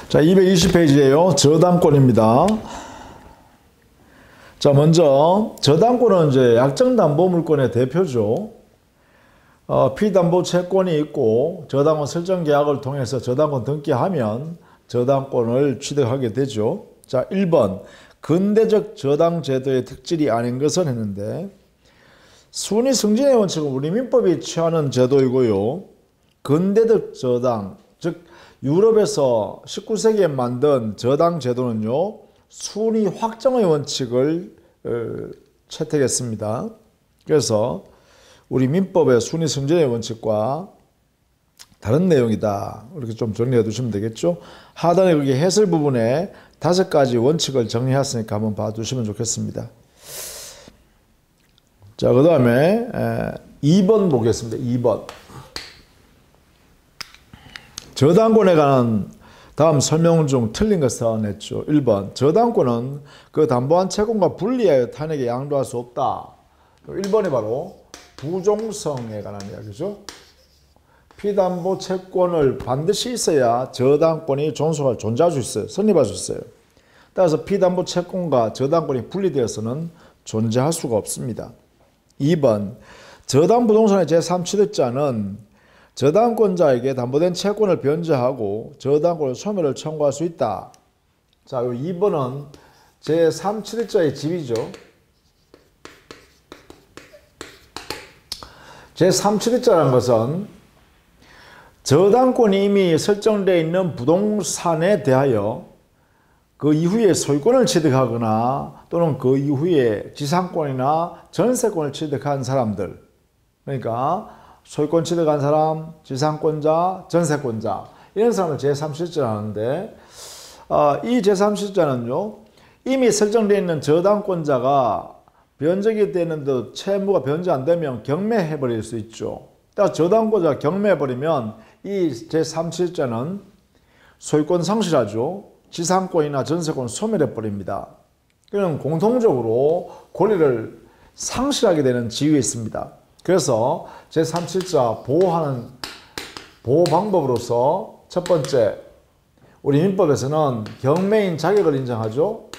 자, 220페이지예요. 저당권입니다. 자, 먼저 저당권은 이제 약정담보물권의 대표죠. 피담보 채권이 있고 저당권 설정 계약을 통해서 저당권 등기하면 저당권을 취득하게 되죠. 자, 1번 근대적 저당 제도의 특질이 아닌 것은 했는데, 순위 승진의 원칙은 우리 민법이 취하는 제도이고요. 근대적 저당, 즉 유럽에서 19세기에 만든 저당 제도는요, 순위 확정의 원칙을 채택했습니다. 그래서 우리 민법의 순위 승진의 원칙과 다른 내용이다. 이렇게 좀 정리해 두시면 되겠죠. 하단에 거기 해설 부분에 5가지 원칙을 정리했으니까 한번 봐두시면 좋겠습니다. 자, 그 다음에 2번 보겠습니다. 2번. 저당권에 관한 다음 설명 중 틀린 것을 냈죠. 1번. 저당권은 그 담보한 채권과 분리하여 타인에게 양도할 수 없다. 1번이 바로 부종성에 관한 이야기죠. 피담보 채권을 반드시 있어야 저당권이 존재할 수 있어요. 성립할 수 있어요. 따라서 피담보 채권과 저당권이 분리되어서는 존재할 수가 없습니다. 2번. 저당 부동산의 제3취득자는 저당권자에게 담보된 채권을 변제하고 저당권의 소멸을 청구할 수 있다. 자, 요 2번은 제3취득자의 집이죠. 제3취득자라는 것은 저당권이 이미 설정되어 있는 부동산에 대하여 그 이후에 소유권을 취득하거나 또는 그 이후에 지상권이나 전세권을 취득한 사람들, 그러니까 소유권 취득한 사람, 지상권자, 전세권자, 이런 사람을 제3취득자라고 하는데, 이 제3취득자는요, 이미 설정되어 있는 저당권자가 변적이 되는데 채무가 변제 안 되면 경매해버릴 수 있죠. 따라서 저당권자가 경매해버리면 이 제3취득자는 소유권 상실하죠. 지상권이나 전세권을 소멸해버립니다. 그럼 공통적으로 권리를 상실하게 되는 지위에 있습니다. 그래서 제3취득자 보호하는 보호 방법으로서 첫 번째, 우리 민법에서는 경매인 자격을 인정하죠.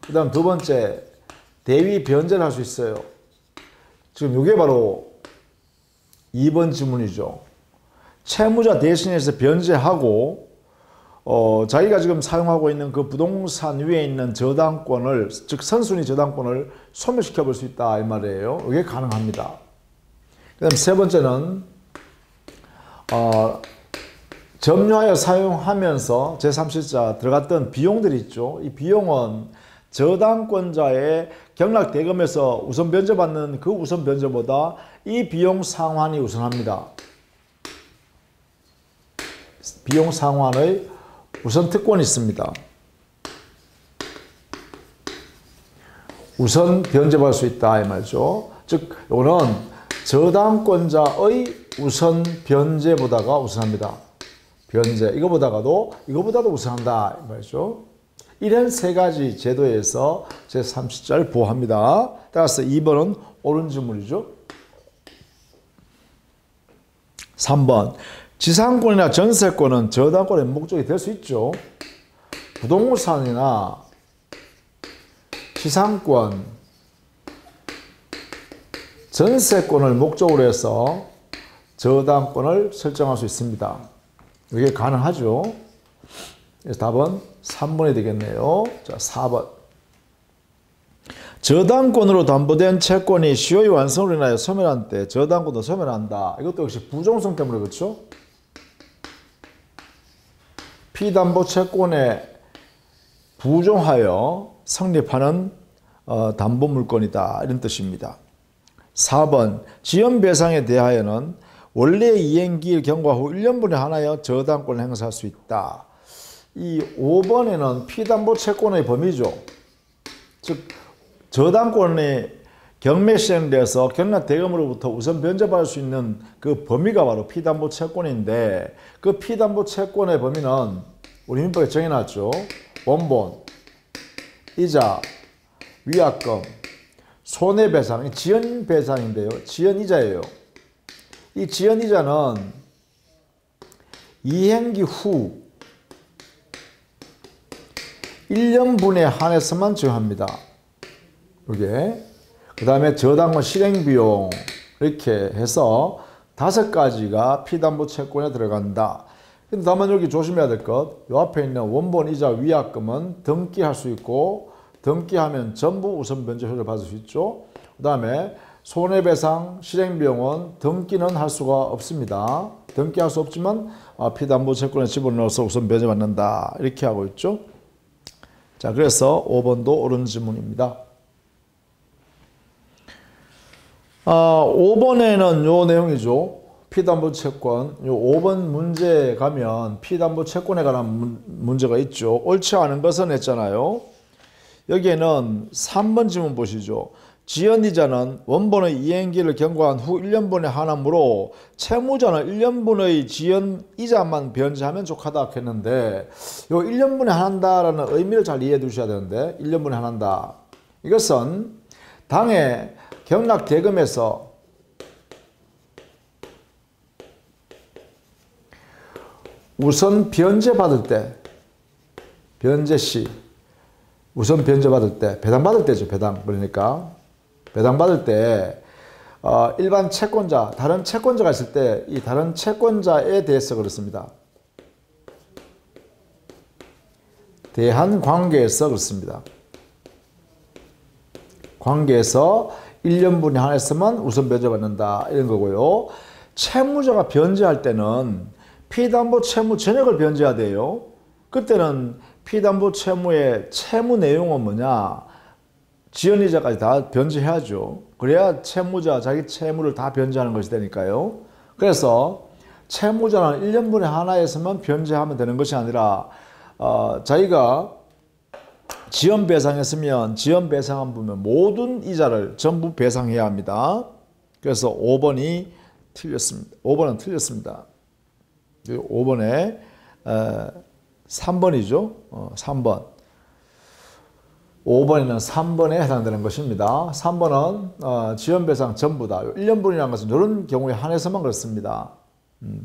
그 다음 두 번째, 대위 변제를 할 수 있어요. 지금 이게 바로 2번 지문이죠. 채무자 대신해서 변제하고 자기가 지금 사용하고 있는 그 부동산 위에 있는 저당권을, 즉 선순위 저당권을 소멸시켜 볼 수 있다 이 말이에요. 이게 가능합니다. 그 다음 세 번째는 점유하여 사용하면서 제3취득자 들어갔던 비용들이 있죠. 이 비용은 저당권자의 경락 대금에서 우선 변제받는 그 우선 변제보다 이 비용 상환이 우선합니다. 비용 상환의 우선 특권이 있습니다. 우선 변제받을 수 있다 이 말이죠. 즉 이거는 저당권자의 우선 변제보다가 우선합니다. 변제 이거보다도 우선한다 이 말이죠. 이런 세 가지 제도에서 제3취득자를 보호합니다. 따라서 2번은 옳은 질문이죠. 3번. 지상권이나 전세권은 저당권의 목적이 될 수 있죠. 부동산이나 지상권, 전세권을 목적으로 해서 저당권을 설정할 수 있습니다. 이게 가능하죠. 그래서 답은 3번이 되겠네요. 자, 4번. 저당권으로 담보된 채권이 시효의 완성으로 인하여 소멸한 때 저당권도 소멸한다. 이것도 역시 부종성 때문에 그렇죠. 피담보 채권에 부종하여 성립하는 담보물권이다. 이런 뜻입니다. 4번. 지연배상에 대하여는 원래 이행기일 경과 후 1년분에 한하여 저당권을 행사할 수 있다. 이 5번에는 피담보 채권의 범위죠. 즉 저당권이 경매 시행돼서 경락 대금으로부터 우선 변제받을 수 있는 그 범위가 바로 피담보 채권인데, 그 피담보 채권의 범위는 우리 민법에 정해놨죠. 원본, 이자, 위약금, 손해배상, 지연배상인데요. 지연이자예요. 이 지연이자는 이행기 후 1년분에 한해서만 적용합니다. 이게 그 다음에 저당권 실행비용 이렇게 해서 5가지가 피담보채권에 들어간다. 근데 다만 여기 조심해야 될 것, 이 앞에 있는 원본 이자 위약금은 등기할 수 있고 등기하면 전부 우선 변제 효력을 받을 수 있죠. 그 다음에 손해배상 실행비용은 등기는 할 수가 없습니다. 등기할 수 없지만 피담보채권에 집어넣어서 우선 변제받는다 이렇게 하고 있죠. 자, 그래서 5번도 옳은 질문입니다. 5번에는 요 내용이죠. 피담보채권, 요 5번 문제에 가면 피담보채권에 관한 문제가 있죠. 옳지 않은 것은 했잖아요. 여기에는 3번 질문 보시죠. 지연이자는 원본의 이행기를 경과한 후 1년분에 한하므로 채무자는 1년분의 지연이자만 변제하면 족하다 했는데 요 1년분에 한한다라는 의미를 잘 이해해 두셔야 되는데 1년분에 한한다. 이것은 당해 경락대금에서 우선 변제받을 때, 변제시, 우선 변제받을 때, 배당받을 때죠, 배당. 그러니까, 배당받을 때, 일반 채권자, 다른 채권자가 있을 때, 이 다른 채권자에 대해서 그렇습니다. 대한 관계에서 그렇습니다. 관계에서 1년분에 한해서만 우선 변제받는다. 이런 거고요. 채무자가 변제할 때는 피담보 채무 전액을 변제해야 돼요. 그때는 피담보 채무의 채무 내용은 뭐냐? 지연이자까지 다 변제해야죠. 그래야 채무자 자기 채무를 다 변제하는 것이 되니까요. 그래서 채무자는 1년분에 하나에서만 변제하면 되는 것이 아니라 자기가 지연 배상했으면 지연 배상한 부분 모든 이자를 전부 배상해야 합니다. 그래서 5번이 틀렸습니다. 5번은 틀렸습니다. 5번에 3번이죠. 3번. 5번에는 3번에 해당되는 것입니다. 3번은 지연배상 전부다. 1년분이라는 것은 이런 경우에 한해서만 그렇습니다.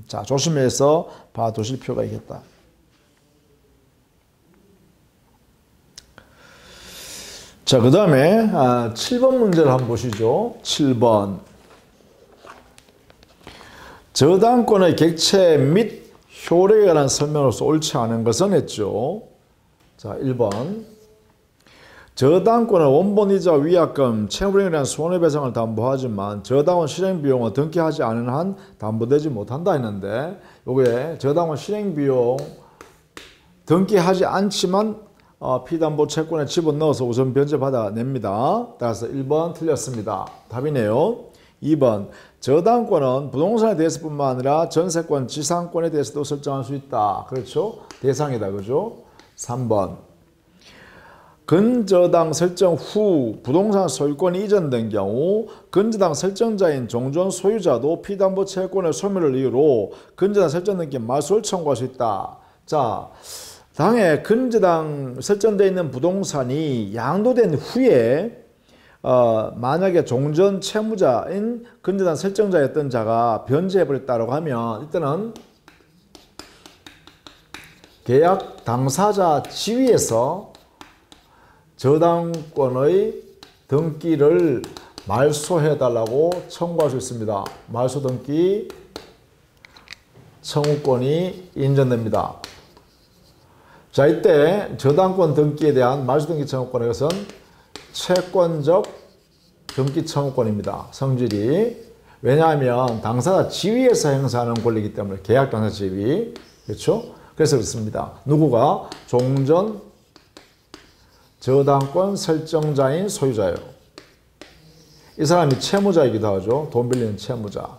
자, 조심해서 봐두실 필요가 있겠다. 자, 그 다음에 7번 문제를 한번 보시죠. 7번. 저당권의 객체 및 효력에 관한 설명으로서 옳지 않은 것은 했죠. 자, 1번. 저당권은 원본이자 위약금, 채무령에 대한 손해배상을 담보하지만 저당권 실행비용은 등기하지 않은 한 담보되지 못한다 했는데 요게 저당권 실행비용 등기하지 않지만 피담보 채권에 집어넣어서 우선 변제받아 냅니다. 따라서 1번 틀렸습니다. 답이네요. 2번. 저당권은 부동산에 대해서뿐만 아니라 전세권, 지상권에 대해서도 설정할 수 있다. 그렇죠? 대상이다. 그죠? 3번. 근저당 설정 후 부동산 소유권이 이전된 경우 근저당 설정자인 종전 소유자도 피담보 채권의 소멸을 이유로 근저당 설정된 게 말소를 청구할 수 있다. 자, 당해 근저당 설정되어 있는 부동산이 양도된 후에 만약에 종전 채무자인 근저당 설정자였던 자가 변제해버렸다고 하면 이때는 계약 당사자 지위에서 저당권의 등기를 말소해달라고 청구할 수 있습니다. 말소 등기 청구권이 인정됩니다. 자, 이때 저당권 등기에 대한 말소 등기 청구권의 것은 채권적 등기 청구권입니다. 성질이. 왜냐하면 당사자 지위에서 행사하는 권리이기 때문에 계약 당사자 지위. 그렇죠? 그래서 그렇습니다. 누구가? 종전 저당권 설정자인 소유자예요. 이 사람이 채무자이기도 하죠. 돈 빌리는 채무자.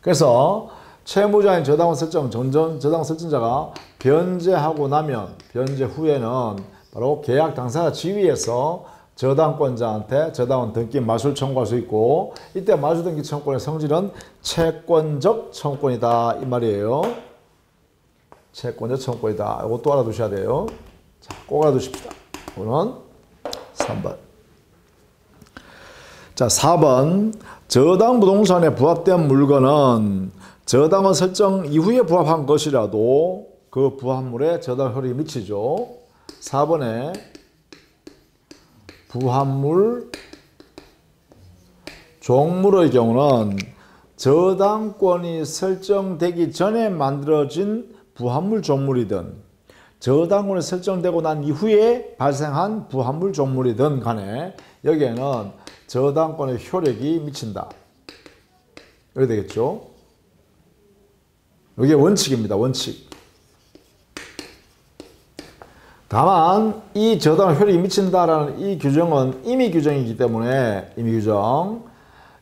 그래서 채무자인 저당권 설정, 저당권 설정자가 변제하고 나면 변제 후에는 바로 계약 당사자 지위에서 저당권자한테 저당권 등기 말소를 청구할 수 있고 이때 말소 등기 청구권의 성질은 채권적 청구권이다 이 말이에요. 채권적 청구권이다. 이것도 알아두셔야 돼요. 자, 꼭 알아두십시다. 오늘은 3번. 자, 4번. 저당 부동산에 부합된 물건은 저당원 설정 이후에 부합한 것이라도 그 부합물에 저당 효력이 미치죠. 4번에 부합물 종물의 경우는 저당권이 설정되기 전에 만들어진 부합물 종물이든 저당권이 설정되고 난 이후에 발생한 부합물 종물이든 간에 여기에는 저당권의 효력이 미친다. 이렇게 되겠죠. 이게 원칙입니다. 원칙. 다만 이 저당권 효력이 미친다라는 이 규정은 임의 규정이기 때문에 임의 규정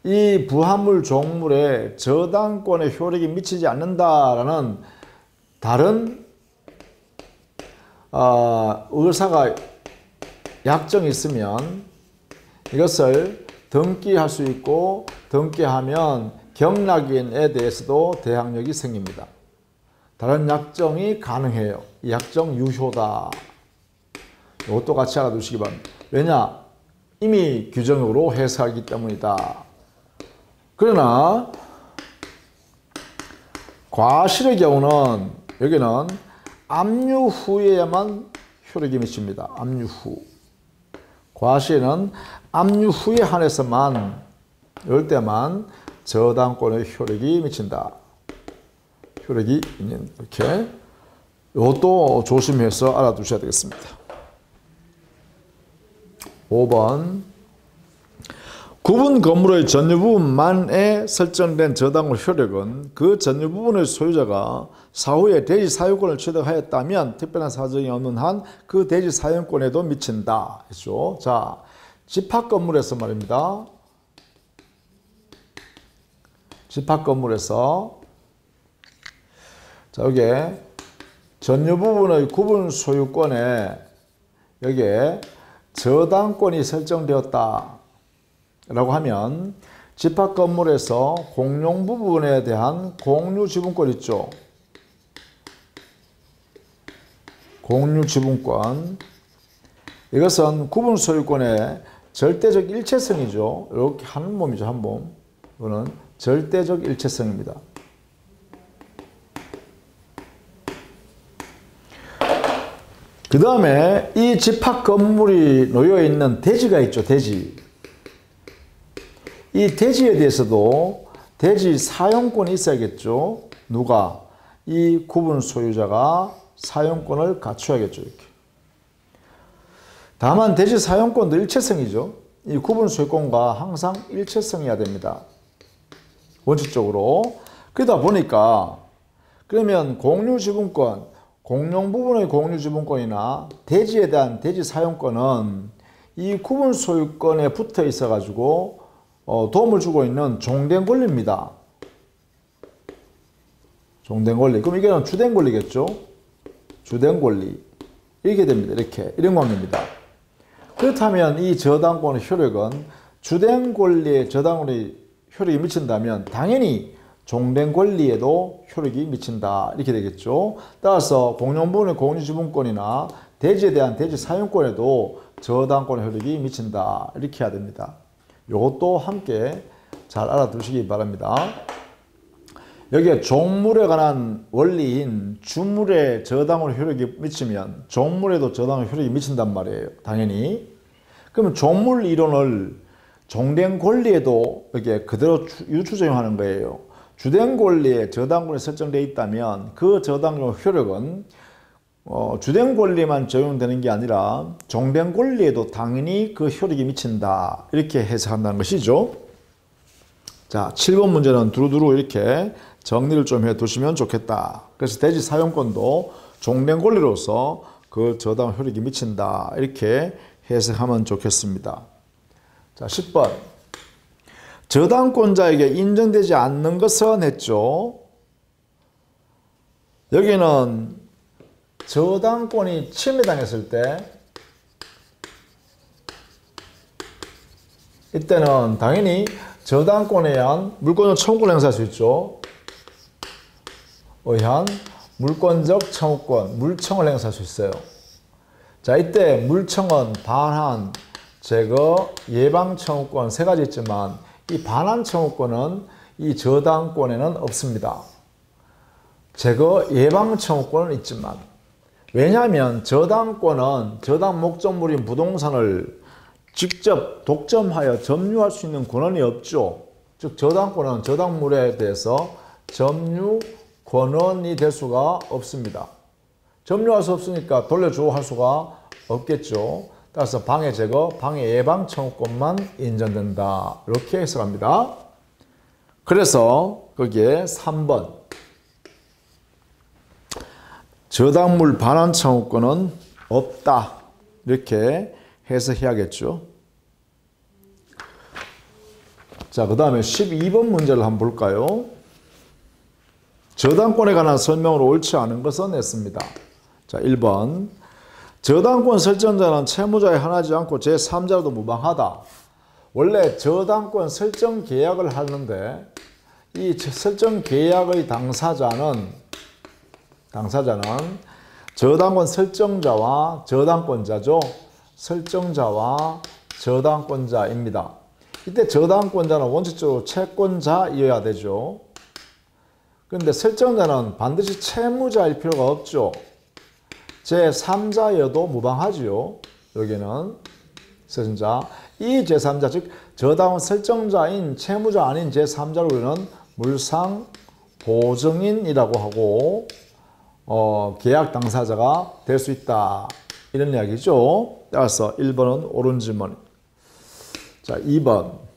이 부합물 종물에 저당권의 효력이 미치지 않는다라는 다른 의사가 약정이 있으면 이것을 등기할 수 있고 등기하면 경락인에 대해서도 대항력이 생깁니다. 다른 약정이 가능해요. 이 약정 유효다. 이것도 같이 알아두시기 바랍니다. 왜냐? 임의 규정으로 해석하기 때문이다. 그러나 과실의 경우는 여기는 압류 후에야만 효력이 미칩니다. 압류 후. 과실은 압류 후에 한해서만 이럴 때만 저당권의 효력이 미친다. 효력이 있는 이렇게 이것도 조심해서 알아두셔야 되겠습니다. 5번 구분 건물의 전유 부분만에 설정된 저당권 효력은 그 전유 부분의 소유자가 사후에 대지 사용권을 취득하였다면 특별한 사정이 없는 한 그 대지 사용권에도 미친다. 했죠. 자, 집합 건물에서 말입니다. 집합 건물에서 자, 여기에 전유 부분의 구분 소유권에 여기에 저당권이 설정되었다 라고 하면 집합 건물에서 공용 부분에 대한 공유 지분권 있죠. 공유 지분권. 이것은 구분 소유권의 절대적 일체성이죠. 이렇게 한 몸이죠. 한 몸. 이거는 절대적 일체성입니다. 그 다음에 이 집합 건물이 놓여 있는 대지가 있죠. 대지. 이 대지에 대해서도 대지 사용권이 있어야겠죠. 누가? 이 구분 소유자가 사용권을 갖춰야겠죠. 이렇게. 다만 대지 사용권도 일체성이죠. 이 구분 소유권과 항상 일체성이어야 됩니다. 원칙적으로. 그러다 보니까 그러면 공유 지분권, 공용 부분의 공유 지분권이나 대지에 대한 대지 사용권은 이 구분 소유권에 붙어 있어 가지고 도움을 주고 있는 종된 권리입니다. 종된 권리. 그럼 이게 주된 권리겠죠? 주된 권리. 이렇게 됩니다. 이렇게. 이런 관계입니다. 그렇다면 이 저당권의 효력은 주된 권리에 저당권의 효력이 미친다면 당연히 종된 권리에도 효력이 미친다. 이렇게 되겠죠. 따라서 공용부분의 공유지분권이나 대지에 대한 대지 사용권에도 저당권의 효력이 미친다. 이렇게 해야 됩니다. 이것도 함께 잘 알아두시기 바랍니다. 여기에 종물에 관한 원리인 주물에 저당권의 효력이 미치면 종물에도 저당권의 효력이 미친단 말이에요. 당연히. 그러면 종물 이론을 종된 권리에도 이렇게 그대로 유추적용하는 거예요. 주된 권리에 저당권이 설정되어 있다면 그 저당권 효력은 주된 권리만 적용되는 게 아니라 종된 권리에도 당연히 그 효력이 미친다. 이렇게 해석한다는 것이죠. 자, 7번 문제는 두루두루 이렇게 정리를 좀 해 두시면 좋겠다. 그래서 대지 사용권도 종된 권리로서 그 저당 효력이 미친다. 이렇게 해석하면 좋겠습니다. 자, 10번. 저당권자에게 인정되지 않는 것은 했죠. 여기는 저당권이 침해당했을 때 이때는 당연히 저당권에 의한 물권적 청구권을 행사할 수 있죠. 의한 물권적 청구권, 물청을 행사할 수 있어요. 자, 이때 물청은 반환, 제거, 예방 청구권 세 가지 있지만 이 반환 청구권은 이 저당권에는 없습니다. 제거, 예방 청구권은 있지만 왜냐하면 저당권은 저당 목적물인 부동산을 직접 독점하여 점유할 수 있는 권한이 없죠. 즉 저당권은 저당물에 대해서 점유 권한이 될 수가 없습니다. 점유할 수 없으니까 돌려주고 할 수가 없겠죠. 따라서 방해 제거, 방해 예방 청구권만 인정된다. 이렇게 해석합니다. 그래서 거기에 3번 저당물 반환 청구권은 없다. 이렇게 해석해야겠죠. 자, 그 다음에 12번 문제를 한번 볼까요? 저당권에 관한 설명으로 옳지 않은 것은 냈습니다. 자, 1번 저당권 설정자는 채무자에 한하지 않고 제3자로도 무방하다. 원래 저당권 설정 계약을 하는데 이 설정 계약의 당사자는 저당권 설정자와 저당권자죠. 설정자와 저당권자입니다. 이때 저당권자는 원칙적으로 채권자이어야 되죠. 그런데 설정자는 반드시 채무자일 필요가 없죠. 제3자여도 무방하지요. 여기는 설정자. 이 제3자, 즉 저당권 설정자인 채무자 아닌 제3자로 우리는 물상보증인이라고 하고 계약 당사자가 될 수 있다. 이런 이야기죠. 따라서 1번은 옳은 질문. 자, 2번.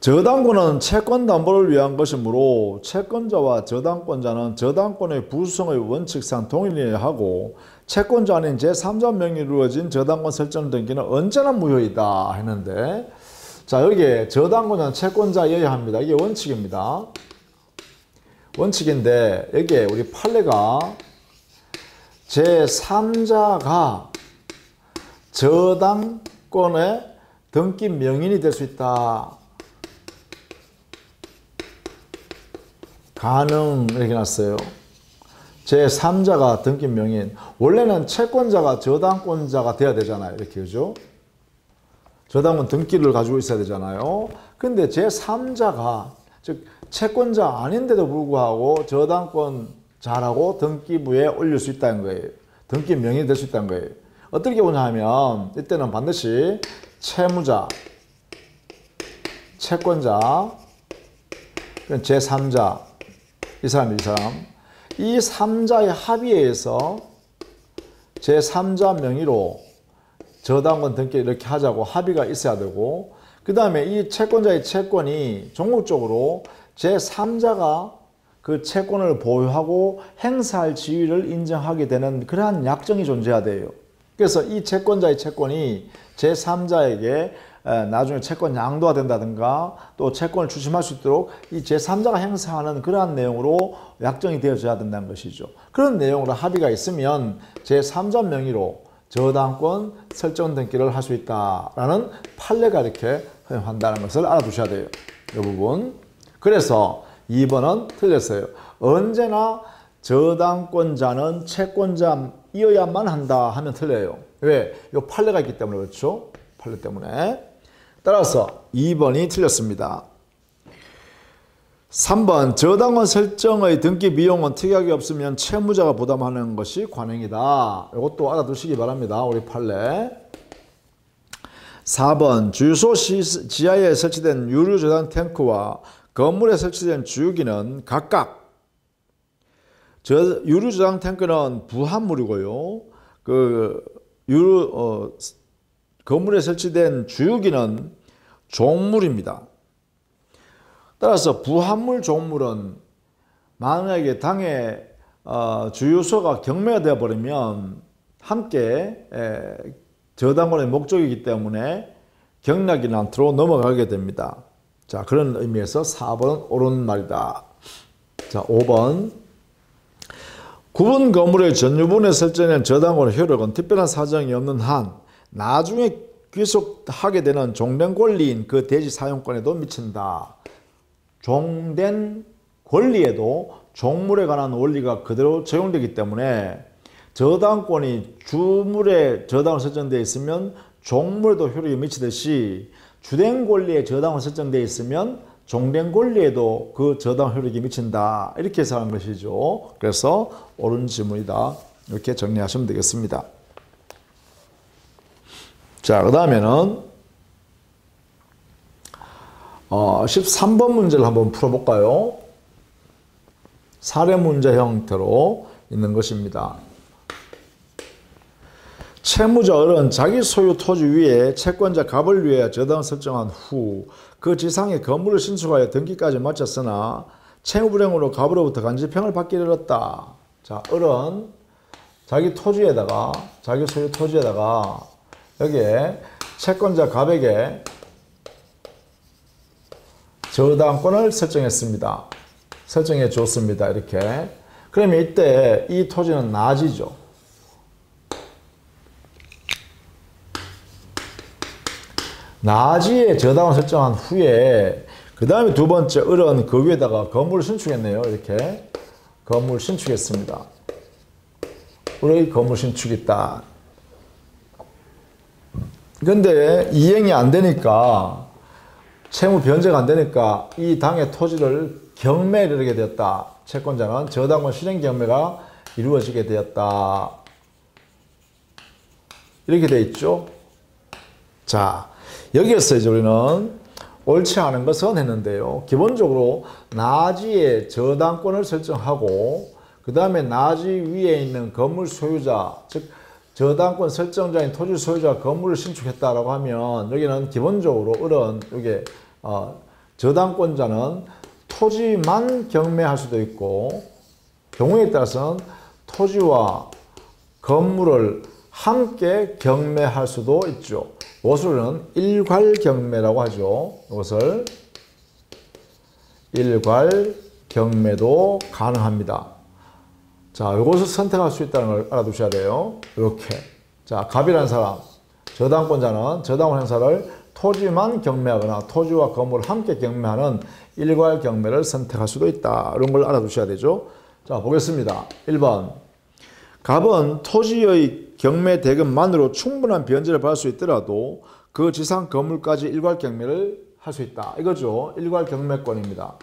저당권은 채권 담보를 위한 것이므로 채권자와 저당권자는 저당권의 부수성의 원칙상 동일해야 하고 채권자 아닌 제3자 명의로 이루어진 저당권 설정 등기는 언제나 무효이다 했는데, 자, 여기에 저당권자는 채권자여야 합니다. 이게 원칙입니다. 원칙인데 여기에 우리 판례가 제3자가 저당권의 등기 명인이 될 수 있다. 가능 이렇게 놨어요. 제3자가 등기 명인. 원래는 채권자가 저당권자가 돼야 되잖아요. 이렇게 그죠? 저당권 등기를 가지고 있어야 되잖아요. 근데 제3자가 즉 채권자 아닌데도 불구하고 저당권자라고 등기부에 올릴 수 있다는 거예요. 등기 명인이 될 수 있다는 거예요. 어떻게 보냐 하면 이때는 반드시 채무자, 채권자, 제3자, 이 사람, 이 3자의 합의에 의해서 제3자 명의로 저당권 등기 이렇게 하자고 합의가 있어야 되고, 그 다음에 이 채권자의 채권이 종국적으로 제3자가 그 채권을 보유하고 행사할 지위를 인정하게 되는 그러한 약정이 존재해야 돼요. 그래서 이 채권자의 채권이 제3자에게 나중에 채권 양도가 된다든가 또 채권을 추심할 수 있도록 이 제3자가 행사하는 그러한 내용으로 약정이 되어져야 된다는 것이죠. 그런 내용으로 합의가 있으면 제3자 명의로 저당권 설정 등기를 할 수 있다라는 판례가 이렇게 허용한다는 것을 알아두셔야 돼요. 이 부분. 그래서 2번은 틀렸어요. 언제나 저당권자는 채권자이어야만 한다 하면 틀려요. 왜? 이 판례가 있기 때문에 그렇죠? 판례 때문에. 따라서 2번이 틀렸습니다. 3번 저당권 설정의 등기 비용은 특약이 없으면 채무자가 부담하는 것이 관행이다. 이것도 알아두시기 바랍니다. 우리 판례. 4번 주유소 지하에 설치된 유류 저장 탱크와 건물에 설치된 주유기는 각각 유류 저장 탱크는 부합물이고요. 건물에 설치된 주유기는 종물입니다. 따라서 부합물 종물은 만약에 당해 주유소가 경매가 되어버리면 함께 저당권의 목적이기 때문에 경락이 난투로 넘어가게 됩니다. 자, 그런 의미에서 4번은 옳은 말이다. 자, 5번. 구분 건물의 전유분에 설정된 저당권의 효력은 특별한 사정이 없는 한 나중에 귀속하게 되는 종된 권리인 그 대지 사용권에도 미친다. 종된 권리에도 종물에 관한 원리가 그대로 적용되기 때문에 저당권이 주물에 저당권 설정되어 있으면 종물에도 효력이 미치듯이 주된 권리에 저당권 설정되어 있으면 종된 권리에도 그 저당 효력이 미친다. 이렇게 해석하는 것이죠. 그래서 옳은 지문이다. 이렇게 정리하시면 되겠습니다. 자, 그 다음에는 13번 문제를 한번 풀어볼까요? 사례 문제 형태로 있는 것입니다. 채무자 을은 자기 소유 토지 위에 채권자 갑을 위해 저당을 설정한 후 그 지상에 건물을 신축하여 등기까지 마쳤으나 채무불행으로 갑으로부터 간접평을 받기 이르렀다. 자, 을은 자기 토지에다가, 자기 소유 토지에다가 여기에 채권자 갑에게 저당권을 설정했습니다. 설정해 줬습니다. 이렇게. 그러면 이때 이 토지는 나지죠. 나지에 저당을 설정한 후에 그 다음에 두 번째 을은 그 위에다가 건물을 신축했네요. 이렇게 건물 신축했습니다. 을의 건물 신축이 있다. 근데 이행이 안 되니까 채무 변제가 안 되니까 이 당의 토지를 경매에 이르게 되었다. 채권자는 저당권 실행 경매가 이루어지게 되었다. 이렇게 되어 있죠. 자, 여기에서 이제 우리는 옳지 않은 것은 했는데요. 기본적으로 나지에 저당권을 설정하고 그 다음에 나지 위에 있는 건물 소유자, 즉 저당권 설정자인 토지 소유자가 건물을 신축했다라고 하면 여기는 기본적으로 을은 여기 저당권자는 토지만 경매할 수도 있고 경우에 따라서는 토지와 건물을 함께 경매할 수도 있죠. 이것을 일괄경매라고 하죠. 이것을 일괄경매도 가능합니다. 자, 이것을 선택할 수 있다는 걸 알아두셔야 돼요. 이렇게. 자, 갑이라는 사람, 저당권자는 저당권 행사를 토지만 경매하거나 토지와 건물을 함께 경매하는 일괄경매를 선택할 수도 있다. 이런 걸 알아두셔야 되죠. 자, 보겠습니다. 1번. 갑은 토지의 경매 대금만으로 충분한 변제를 받을 수 있더라도 그 지상 건물까지 일괄 경매를 할 수 있다. 이거죠. 일괄 경매권입니다.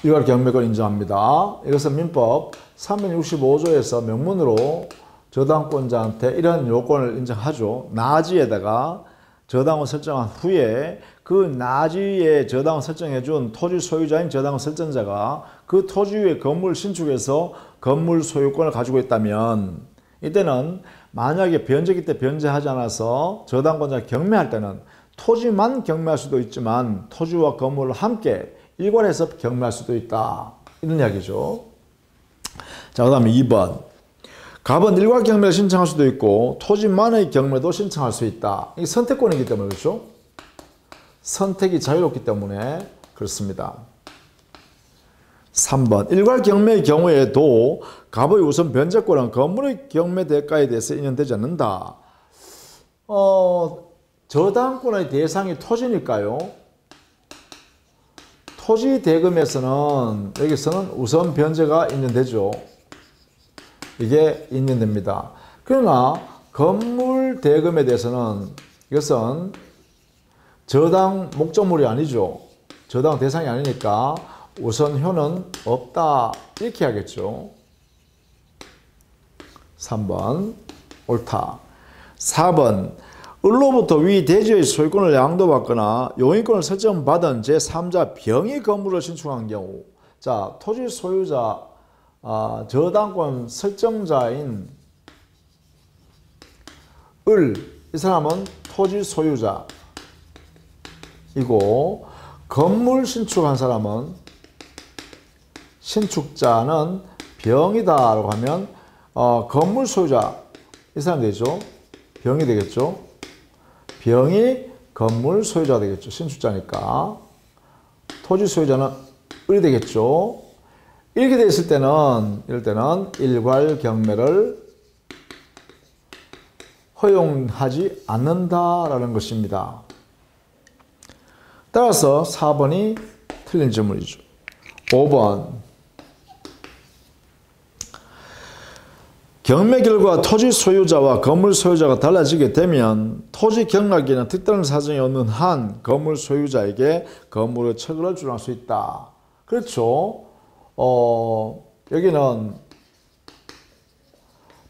일괄 경매권 인정합니다. 이것은 민법 365조에서 명문으로 저당권자한테 이런 요건을 인정하죠. 나지에다가 저당을 설정한 후에 그 나지에 저당을 설정해 준 토지 소유자인 저당을 설정자가 그 토지 위에 건물 신축해서 건물 소유권을 가지고 있다면 이때는 만약에 변제기 때 변제하지 않아서 저당권자가 경매할 때는 토지만 경매할 수도 있지만 토지와 건물을 함께 일괄해서 경매할 수도 있다. 이런 이야기죠. 자, 그 다음에 2번. 갑은 일괄 경매를 신청할 수도 있고 토지만의 경매도 신청할 수 있다. 이게 선택권이기 때문에 그렇죠. 선택이 자유롭기 때문에 그렇습니다. 3번. 일괄 경매의 경우에도 갑의 우선 변제권은 건물의 경매 대가에 대해서 인정되지 않는다. 저당권의 대상이 토지니까요. 토지 대금에서는 여기서는 우선 변제가 인정되죠. 이게 인정됩니다. 그러나 건물 대금에 대해서는 이것은 저당 목적물이 아니죠. 저당 대상이 아니니까 우선효는 없다. 이렇게 하겠죠. 3번 옳다. 4번 을로부터 위 대지의 소유권을 양도받거나 용의권을 설정받은 제3자 병이 건물을 신축한 경우 자, 토지 소유자 저당권 설정자인 이 사람은 토지 소유자이고 건물 신축한 사람은 신축자는 병이다라고 하면 건물 소유자 이 사람 되죠. 병이 되겠죠. 병이 건물 소유자가 되겠죠. 신축자니까. 토지 소유자는 을이 되겠죠. 이렇게 됐을 때는 이럴 때는 일괄 경매를 허용하지 않는다라는 것입니다. 따라서 4번이 틀린 질문이죠. 5번 경매 결과 토지 소유자와 건물 소유자가 달라지게 되면 토지 경락에는 특별한 사정이 없는 한 건물 소유자에게 건물의 처분을 주장할 수 있다. 그렇죠. 여기는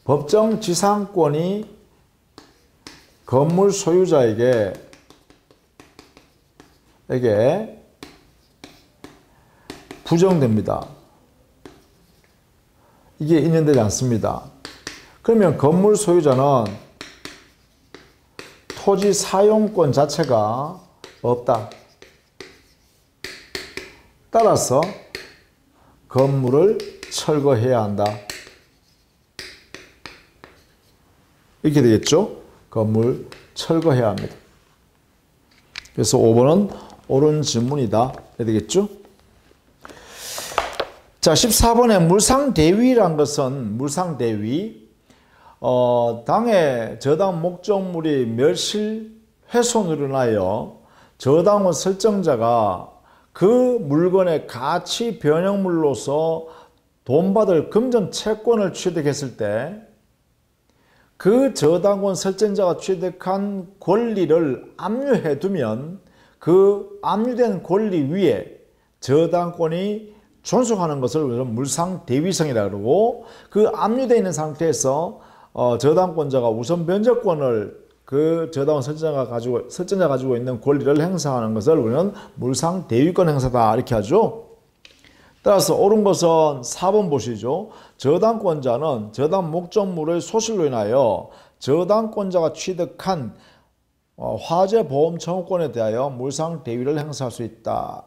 법정 지상권이 건물 소유자에게 부정됩니다. 이게 인정되지 않습니다. 그러면 건물 소유자는 토지 사용권 자체가 없다. 따라서 건물을 철거해야 한다. 이렇게 되겠죠? 건물 철거해야 합니다. 그래서 5번은 옳은 질문이다. 이렇게 되겠죠? 자, 14번에 물상대위란 것은 물상대위. 당의 저당 목적물이 멸실 훼손으로 인하여 저당권 설정자가 그 물건의 가치 변형물로서 돈 받을 금전 채권을 취득했을 때 그 저당권 설정자가 취득한 권리를 압류해 두면 그 압류된 권리 위에 저당권이 존속하는 것을 우리는 물상대위성이라고 그러고, 그 압류되어 있는 상태에서 저당권자가 우선 변제권을 그 저당권 설정자가 가지고 있는 권리를 행사하는 것을 우리는 물상대위권 행사다 이렇게 하죠. 따라서 옳은 것은 4번 보시죠. 저당권자는 저당 목적물의 소실로 인하여 저당권자가 취득한 화재보험 청구권에 대하여 물상대위를 행사할 수 있다.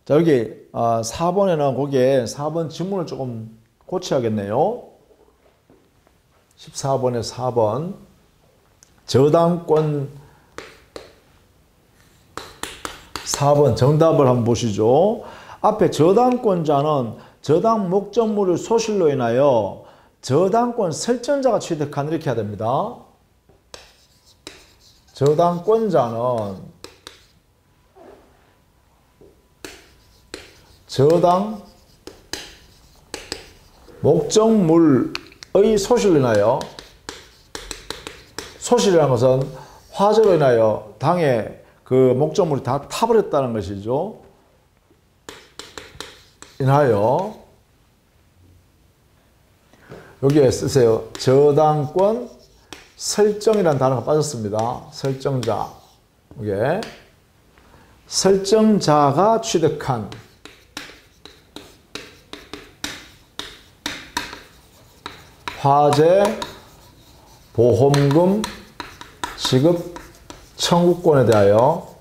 자, 여기 4번에는 거기에 4번 지문을 조금 고쳐야겠네요. 14번에 4번 저당권 4번 정답을 한번 보시죠. 앞에 저당권자는 저당 목적물의 소실로 인하여 저당권 설정자가 취득한 이렇게 해야 됩니다. 저당권자는 저당 목적물의 소실로 인하여, 소실이라는 것은 화재로 인하여 당의 그 목적물이 다 타버렸다는 것이죠. 인하여 여기에 쓰세요. 저당권 설정이라는 단어가 빠졌습니다. 설정자. 이게 설정자가 취득한 화재 보험금 지급 청구권에 대하여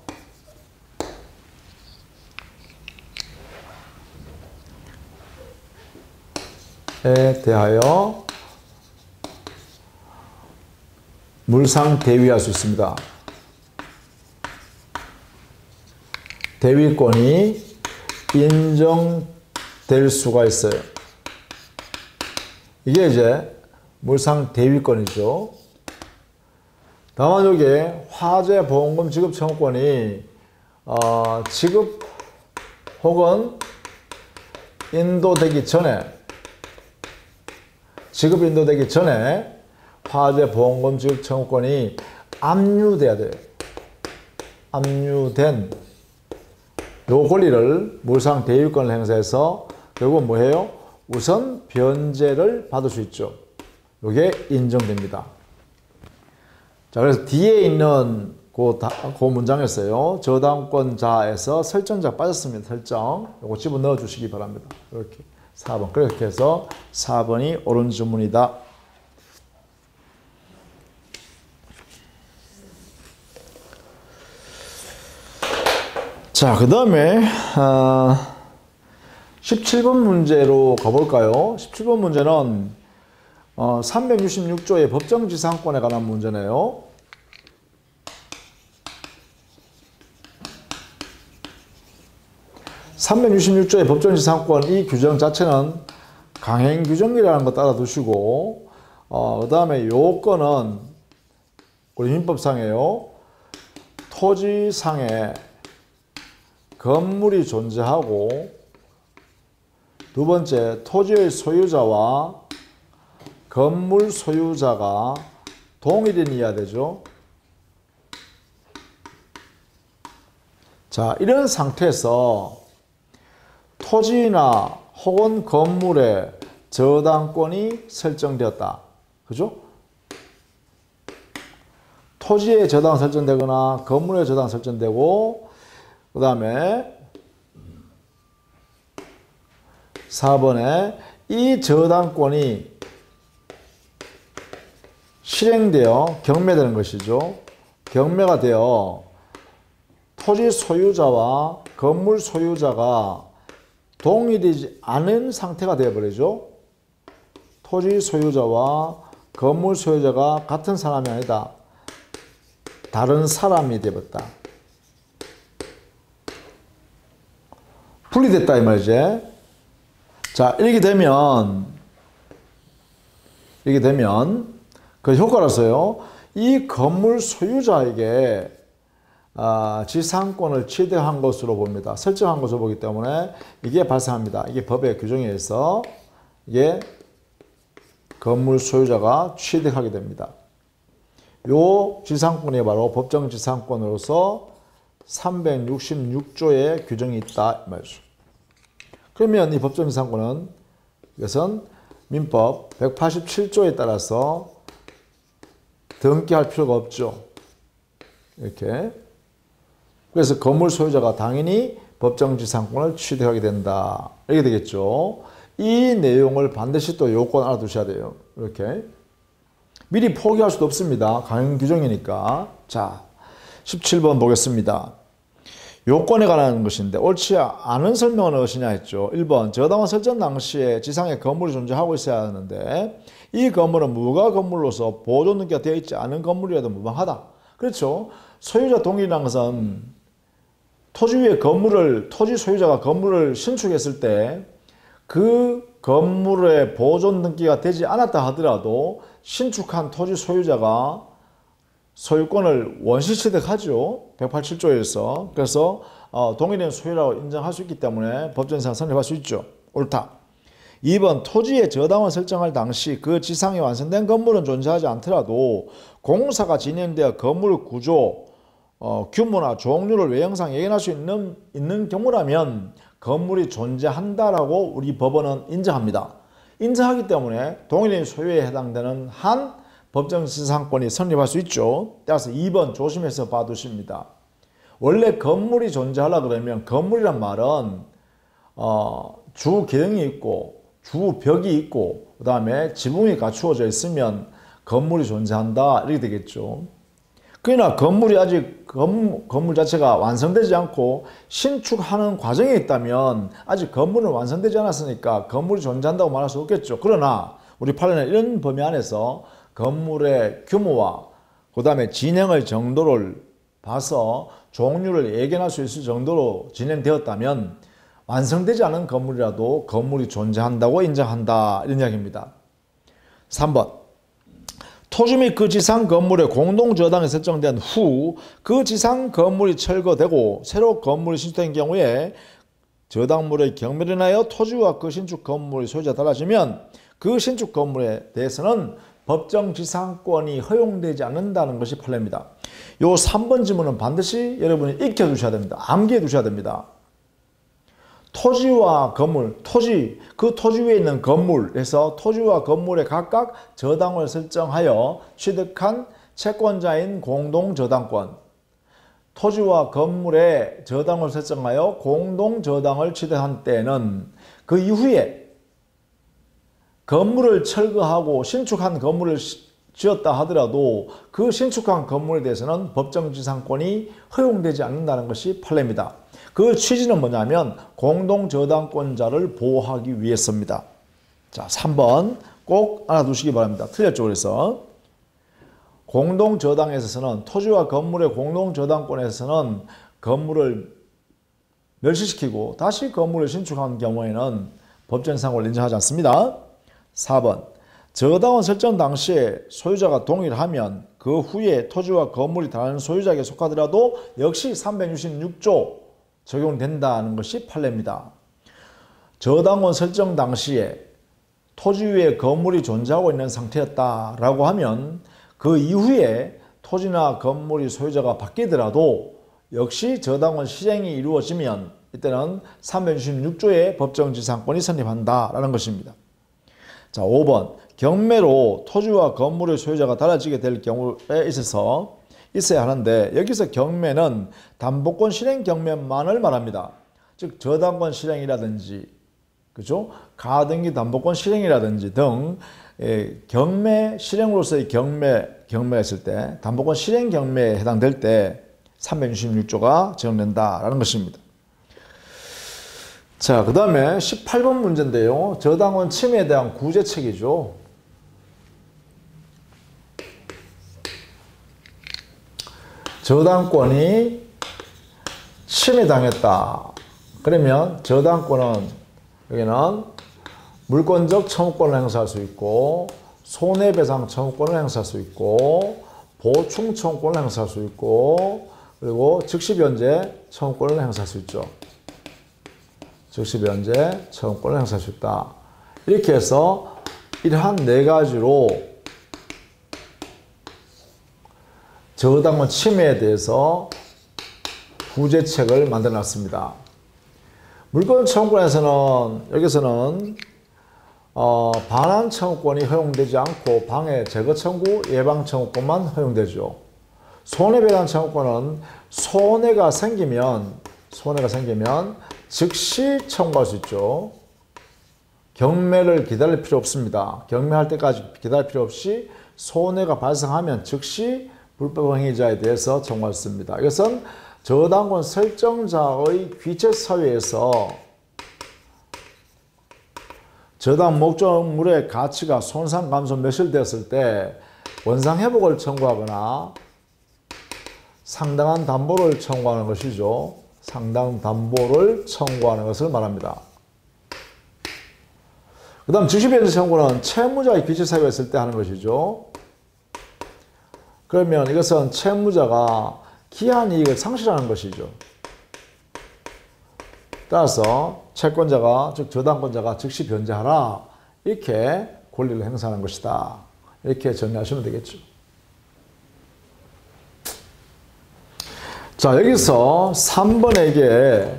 물상대위할 수 있습니다. 대위권이 인정될 수가 있어요. 이게 이제 물상대위권이죠. 다만 여기에 화재보험금 지급 청구권이 지급 혹은 인도되기 전에, 지급 인도되기 전에 화재보험금 지급 청구권이 압류돼야 돼요. 압류된 요 권리를 물상대위권을 행사해서 결국은 뭐예요? 우선 변제를 받을 수 있죠. 요게 인정됩니다. 자, 그래서 뒤에 있는 그 문장에서요, 저당권자에서 설정자 빠졌습니다. 설정. 요거 집어 넣어 주시기 바랍니다. 이렇게 4번. 그렇게 해서 4번이 옳은 질문이다. 자, 그 다음에 17번 문제로 가볼까요? 17번 문제는 366조의 법정지상권에 관한 문제네요. (366조의) 법정지상권, 이 규정 자체는 강행규정이라는 거 따라 두시고, 그 다음에 요건은 우리 민법상에요, 토지상에 건물이 존재하고, 두 번째 토지의 소유자와 건물 소유자가 동일인이어야 되죠. 자, 이런 상태에서 토지나 혹은 건물의 저당권이 설정되었다. 그죠? 토지의 저당 설정되거나 건물의 저당 설정되고, 그 다음에 4번에 이 저당권이 실행되어 경매되는 것이죠. 경매가 되어 토지 소유자와 건물 소유자가 동일이지 않은 상태가 되어버리죠. 토지 소유자와 건물 소유자가 같은 사람이 아니다. 다른 사람이 되었다. 분리됐다 이 말이지. 자, 이렇게 되면 그 효과로서요, 이 건물 소유자에게 지상권을 취득한 것으로 봅니다. 설정한 것으로 보기 때문에 이게 발생합니다. 이게 법의 규정에 의해서 이게 건물 소유자가 취득하게 됩니다. 요 지상권이 바로 법정 지상권으로서 366조의 규정이 있다 이 말이죠. 그러면 이 법정 지상권은 이것은 민법 187조에 따라서 등기할 필요가 없죠. 이렇게. 그래서 건물 소유자가 당연히 법정 지상권을 취득하게 된다. 이렇게 되겠죠. 이 내용을 반드시 또 요건 알아두셔야 돼요. 이렇게. 미리 포기할 수도 없습니다. 강행 규정이니까. 자, 17번 보겠습니다. 요건에 관한 것인데 옳지 않은 설명은 무엇이냐 했죠. 1번 저당권 설정 당시에 지상에 건물이 존재하고 있어야 하는데 이 건물은 무가 건물로서 보존 등기가 되어 있지 않은 건물이라도 무방하다. 그렇죠. 소유자 동일이라는 것은 토지 위에 토지 소유자가 건물을 신축했을 때 그 건물의 보존 등기가 되지 않았다 하더라도 신축한 토지 소유자가 소유권을 원시 취득하죠. 187조에서. 그래서 동일인 소유라고 인정할 수 있기 때문에 법정상 성립할 수 있죠. 옳다. 2번 토지의 저당을 설정할 당시 그 지상에 완성된 건물은 존재하지 않더라도 공사가 진행되어 건물 구조, 규모나 종류를 외형상 예견할 수 있는 경우라면 건물이 존재한다라고 우리 법원은 인정합니다. 인정하기 때문에 동일인 소유에 해당되는 한 법정 지상권이 성립할 수 있죠. 따라서 2번 조심해서 봐두십니다. 원래 건물이 존재하려고 그러면 건물이란 말은 주 기둥이 있고 주 벽이 있고 그 다음에 지붕이 갖추어져 있으면 건물이 존재한다 이렇게 되겠죠. 그러나 건물이 아직 건물 자체가 완성되지 않고 신축하는 과정에 있다면 아직 건물은 완성되지 않았으니까 건물이 존재한다고 말할 수 없겠죠. 그러나 우리 판례는 이런 범위 안에서 건물의 규모와 그 다음에 진행의 정도를 봐서 종류를 예견할 수 있을 정도로 진행되었다면 완성되지 않은 건물이라도 건물이 존재한다고 인정한다 이런 이야기입니다. 3번 토지 및 그 지상 건물의 공동저당이 설정된 후 그 지상 건물이 철거되고 새로 건물이 신축된 경우에 저당물의 경매를 인하여 토지와 그 신축 건물의 소유자가 달라지면 그 신축 건물에 대해서는 법정 지상권이 허용되지 않는다는 것이 판례입니다. 요 3번 지문은 반드시 여러분이 익혀두셔야 됩니다. 암기해 두셔야 됩니다. 토지와 건물, 그 토지 위에 있는 건물에서 토지와 건물에 각각 저당을 설정하여 취득한 채권자인 공동저당권, 토지와 건물에 저당을 설정하여 공동저당을 취득한 때는 그 이후에 건물을 철거하고 신축한 건물을 지었다 하더라도 그 신축한 건물에 대해서는 법정지상권이 허용되지 않는다는 것이 판례입니다. 그 취지는 뭐냐면 공동저당권자를 보호하기 위해서입니다. 자, 3번 꼭 알아두시기 바랍니다. 틀렸죠. 그래서 공동저당에 있어서는 토지와 건물의 공동저당권에서는 건물을 멸시시키고 다시 건물을 신축한 경우에는 법정지상권을 인정하지 않습니다. 4번 저당원 설정 당시에 소유자가 동일하면 그 후에 토지와 건물이 다른 소유자에게 속하더라도 역시 366조 적용된다는 것이 판례입니다. 저당원 설정 당시에 토지 위에 건물이 존재하고 있는 상태였다라고 하면 그 이후에 토지나 건물이 소유자가 바뀌더라도 역시 저당권 실행이 이루어지면 이때는 366조의 법정지상권이 성립한다라는 것입니다. 자, 5번 경매로 토지와 건물의 소유자가 달라지게 될 경우에 있어서 있어야 하는데 여기서 경매는 담보권 실행 경매만을 말합니다. 즉 저당권 실행이라든지 그죠? 가등기 담보권 실행이라든지 등 경매 실행으로서의 경매가 있을 때 담보권 실행 경매에 해당될 때 366조가 적용된다라는 것입니다. 자, 그 다음에 18번 문제인데요. 저당권 침해에 대한 구제책이죠. 저당권이 침해당했다. 그러면 저당권은 여기는 물권적 청구권을 행사할 수 있고 손해배상 청구권을 행사할 수 있고 보충 청구권을 행사할 수 있고 그리고 즉시 변제 청구권을 행사할 수 있죠. 즉시 변제 청구권을 행사할 수 있다. 이렇게 해서 이러한 네 가지로 저당권 침해에 대해서 구제책을 만들어 놨습니다. 물권 청구권에서는 여기서는 반환 청구권이 허용되지 않고 방해 제거 청구 예방 청구권만 허용되죠. 손해배상 청구권은 손해가 생기면 즉시 청구할 수 있죠. 경매를 기다릴 필요 없습니다. 경매할 때까지 기다릴 필요 없이 손해가 발생하면 즉시 불법 행위자에 대해서 청구할 수 있습니다. 이것은 저당권 설정자의 귀책 사유에서 저당 목적물의 가치가 손상 감소 멸실되었을 때 원상 회복을 청구하거나 상당한 담보를 청구하는 것이죠. 상당 담보를 청구하는 것을 말합니다. 그 다음 즉시변제 청구는 채무자의 귀책 사유가 있을 때 하는 것이죠. 그러면 이것은 채무자가 기한 이익을 상실하는 것이죠. 따라서 채권자가 즉 저당권자가 즉시 변제하라 이렇게 권리를 행사하는 것이다. 이렇게 정리하시면 되겠죠. 자, 여기서 3번에게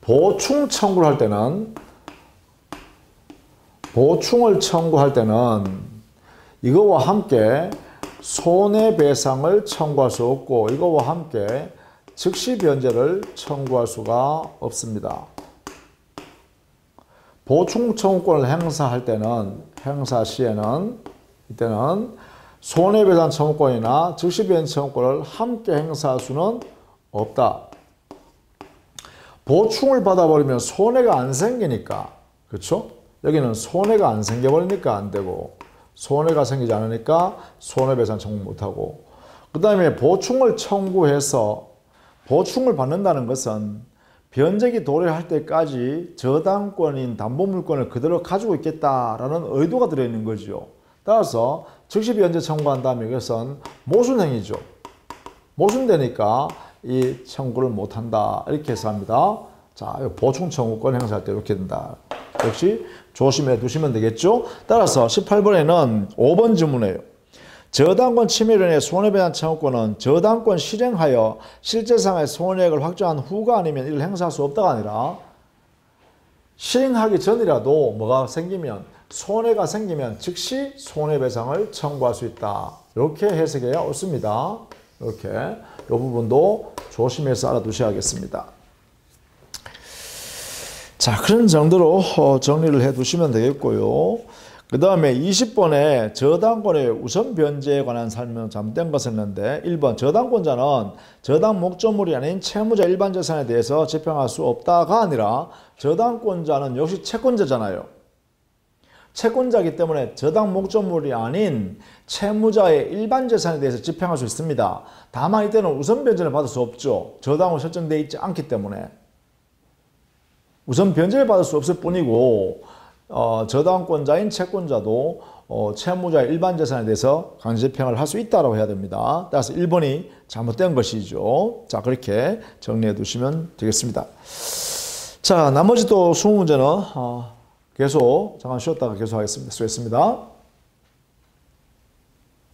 보충 청구를 할 때는 보충을 청구할 때는 이거와 함께 손해배상을 청구할 수 없고 이거와 함께 즉시 변제를 청구할 수가 없습니다. 보충 청구권을 행사할 때는 행사 시에는 이때는 손해배상 청구권이나 즉시 변제 청구권을 함께 행사할 수는 없다. 보충을 받아버리면 손해가 안 생기니까 그렇죠? 여기는 손해가 안 생겨버리니까 안 되고 손해가 생기지 않으니까 손해배상 청구 못하고 그 다음에 보충을 청구해서 보충을 받는다는 것은 변제기 도래할 때까지 저당권인 담보물권을 그대로 가지고 있겠다라는 의도가 들어있는 거죠. 따라서 즉시 변제 청구한 다음에 이것은 모순행위죠. 모순되니까 이 청구를 못한다 이렇게 해서 합니다. 자, 보충 청구권 행사할 때 이렇게 된다. 역시 조심해 두시면 되겠죠. 따라서 18번에는 5번 질문이에요. 저당권 침해로 인해 손해배상 청구권은 저당권 실행하여 실제상의 손해액을 확정한 후가 아니면 이를 행사할 수 없다가 아니라 실행하기 전이라도 뭐가 생기면 손해가 생기면 즉시 손해배상을 청구할 수 있다. 이렇게 해석해야 옳습니다. 이렇게 이 부분도 조심해서 알아두셔야겠습니다. 자, 그런 정도로 정리를 해 두시면 되겠고요. 그 다음에 20번에 저당권의 우선 변제에 관한 설명 잘못된 것을 했는데 1번 저당권자는 저당 목적물이 아닌 채무자 일반 재산에 대해서 집행할 수 없다가 아니라 저당권자는 역시 채권자잖아요. 채권자이기 때문에 저당 목적물이 아닌 채무자의 일반 재산에 대해서 집행할 수 있습니다. 다만 이때는 우선 변제를 받을 수 없죠. 저당으로 설정되어 있지 않기 때문에 우선 변제를 받을 수 없을 뿐이고 저당권자인 채권자도 채무자의 일반 재산에 대해서 강제 집행을 할 수 있다고 해야 됩니다. 따라서 1번이 잘못된 것이죠. 자, 그렇게 정리해 두시면 되겠습니다. 자, 나머지 또 20문제는 계속 잠깐 쉬었다가 계속하겠습니다. 수고했습니다.